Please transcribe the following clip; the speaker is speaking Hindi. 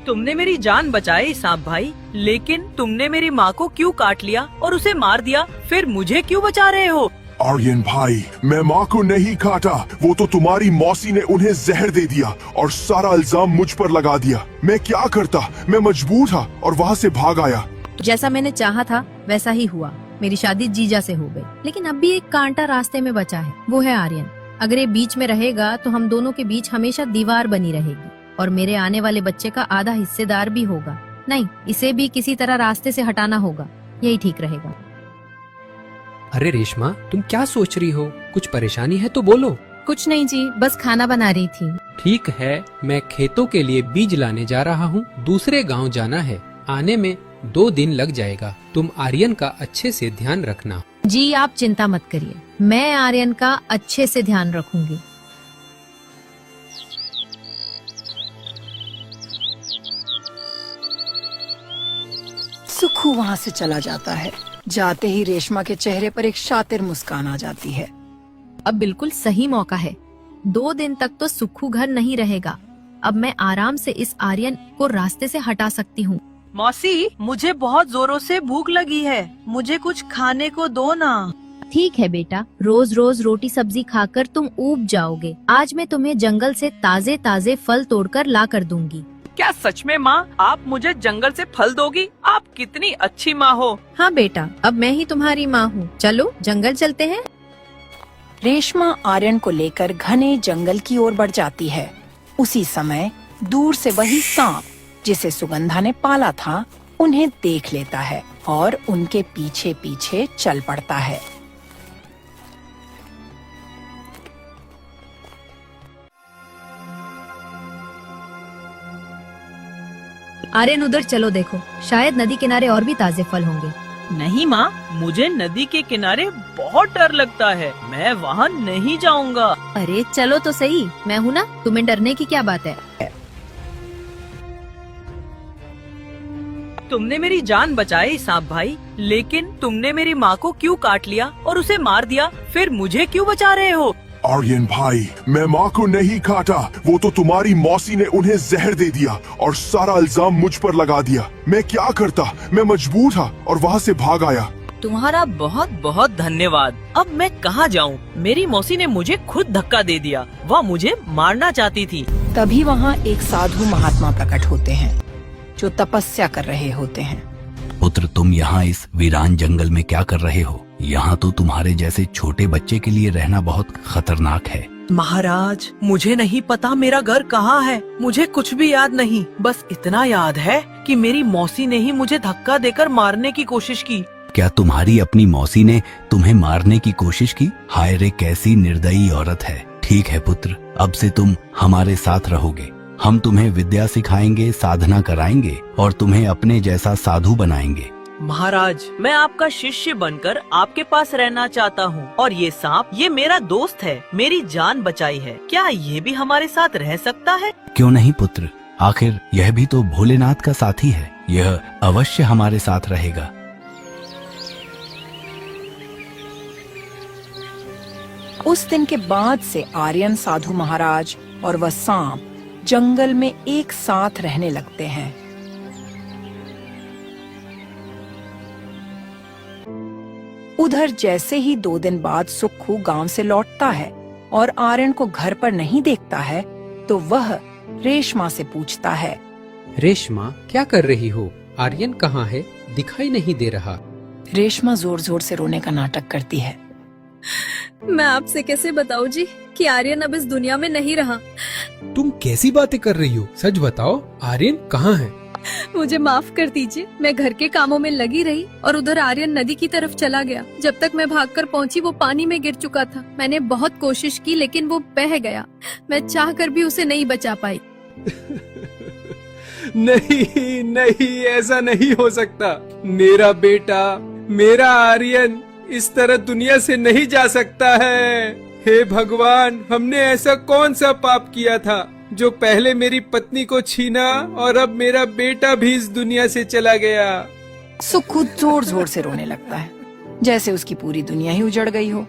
तुमने मेरी जान बचाई सांप भाई, लेकिन तुमने मेरी माँ को क्यों काट लिया और उसे मार दिया? फिर मुझे क्यों बचा रहे हो? आर्यन भाई, मैं माँ को नहीं काटा, वो तो तुम्हारी मौसी ने उन्हें जहर दे दिया और सारा इल्जाम मुझ पर लगा दिया। मैं क्या करता, मैं मजबूर था और वहाँ से भाग आया। जैसा मैंने चाहा था वैसा ही हुआ। मेरी शादी जीजा से हो गई, लेकिन अब भी एक कांटा रास्ते में बचा है, वो है आर्यन। अगर ये बीच में रहेगा तो हम दोनों के बीच हमेशा दीवार बनी रहेगी और मेरे आने वाले बच्चे का आधा हिस्सेदार भी होगा। नहीं, इसे भी किसी तरह रास्ते से हटाना होगा, यही ठीक रहेगा। अरे रेशमा, तुम क्या सोच रही हो? कुछ परेशानी है तो बोलो। कुछ नहीं जी, बस खाना बना रही थी। ठीक है, मैं खेतों के लिए बीज लाने जा रहा हूँ। दूसरे गांव जाना है, आने में 2 दिन लग जाएगा। तुम आर्यन का अच्छे से ध्यान रखना। जी आप चिंता मत करिए, मैं आर्यन का अच्छे से ध्यान रखूंगी। सुखू वहाँ से चला जाता है। जाते ही रेशमा के चेहरे पर एक शातिर मुस्कान आ जाती है। अब बिल्कुल सही मौका है। 2 दिन तक तो सुखू घर नहीं रहेगा। अब मैं आराम से इस आर्यन को रास्ते से हटा सकती हूँ। मौसी, मुझे बहुत जोरों से भूख लगी है, मुझे कुछ खाने को दो ना। ठीक है बेटा, रोज रोज रोटी सब्जी खाकर तुम ऊब जाओगे। आज मैं तुम्हें जंगल से ताजे ताजे फल तोड़कर ला कर दूंगी। क्या सच में माँ, आप मुझे जंगल से फल दोगी? आप कितनी अच्छी माँ हो। हाँ बेटा, अब मैं ही तुम्हारी माँ हूँ। चलो जंगल चलते हैं। रेशमा आर्यन को लेकर घने जंगल की ओर बढ़ जाती है। उसी समय दूर से वही सांप जिसे सुगंधा ने पाला था उन्हें देख लेता है और उनके पीछे पीछे चल पड़ता है। आर्यन उधर चलो, देखो शायद नदी किनारे और भी ताजे फल होंगे। नहीं माँ, मुझे नदी के किनारे बहुत डर लगता है, मैं वहाँ नहीं जाऊँगा। अरे चलो तो सही, मैं हूँ ना, तुम्हें डरने की क्या बात है। तुमने मेरी जान बचाई सांप भाई, लेकिन तुमने मेरी माँ को क्यों काट लिया और उसे मार दिया? फिर मुझे क्यों बचा रहे हो? आर्यन भाई, मैं माँ को नहीं काटा, वो तो तुम्हारी मौसी ने उन्हें जहर दे दिया और सारा इल्जाम मुझ पर लगा दिया। मैं क्या करता, मैं मजबूर था और वहाँ से भाग आया। तुम्हारा बहुत बहुत धन्यवाद। अब मैं कहाँ जाऊँ? मेरी मौसी ने मुझे खुद धक्का दे दिया, वह मुझे मारना चाहती थी। तभी वहाँ एक साधु महात्मा प्रकट होते हैं जो तपस्या कर रहे होते हैं। पुत्र, तुम यहाँ इस वीरान जंगल में क्या कर रहे हो? यहाँ तो तुम्हारे जैसे छोटे बच्चे के लिए रहना बहुत खतरनाक है। महाराज, मुझे नहीं पता मेरा घर कहाँ है, मुझे कुछ भी याद नहीं। बस इतना याद है कि मेरी मौसी ने ही मुझे धक्का देकर मारने की कोशिश की। क्या तुम्हारी अपनी मौसी ने तुम्हें मारने की कोशिश की? हाय रे, कैसी निर्दयी औरत है। ठीक है पुत्र, अब से तुम हमारे साथ रहोगे। हम तुम्हें विद्या सिखाएंगे, साधना कराएंगे और तुम्हें अपने जैसा साधु बनाएंगे। महाराज, मैं आपका शिष्य बनकर आपके पास रहना चाहता हूँ और ये सांप, ये मेरा दोस्त है, मेरी जान बचाई है। क्या ये भी हमारे साथ रह सकता है? क्यों नहीं पुत्र, आखिर यह भी तो भोलेनाथ का साथी है। यह अवश्य हमारे साथ रहेगा। उस दिन के बाद से आर्यन, साधु महाराज और वह सांप जंगल में एक साथ रहने लगते हैं। उधर जैसे ही 2 दिन बाद सुक्खू गांव से लौटता है और आर्यन को घर पर नहीं देखता है तो वह रेशमा से पूछता है। रेशमा, क्या कर रही हो? आर्यन कहाँ है? दिखाई नहीं दे रहा। रेशमा जोर जोर से रोने का नाटक करती है। मैं आपसे कैसे बताऊं जी कि आर्यन अब इस दुनिया में नहीं रहा। तुम कैसी बातें कर रही हो? सच बताओ, आर्यन कहाँ है? मुझे माफ कर दीजिए, मैं घर के कामों में लगी रही और उधर आर्यन नदी की तरफ चला गया। जब तक मैं भागकर पहुंची वो पानी में गिर चुका था। मैंने बहुत कोशिश की लेकिन वो बह गया। मैं चाहकर भी उसे नहीं बचा पाई। नहीं नहीं, ऐसा नहीं हो सकता। मेरा बेटा, मेरा आर्यन इस तरह दुनिया से नहीं जा सकता है। हे भगवान, हमने ऐसा कौन सा पाप किया था जो पहले मेरी पत्नी को छीना और अब मेरा बेटा भी इस दुनिया से चला गया। सुक्खू जोर जोर से रोने लगता है, जैसे उसकी पूरी दुनिया ही उजड़ गई हो।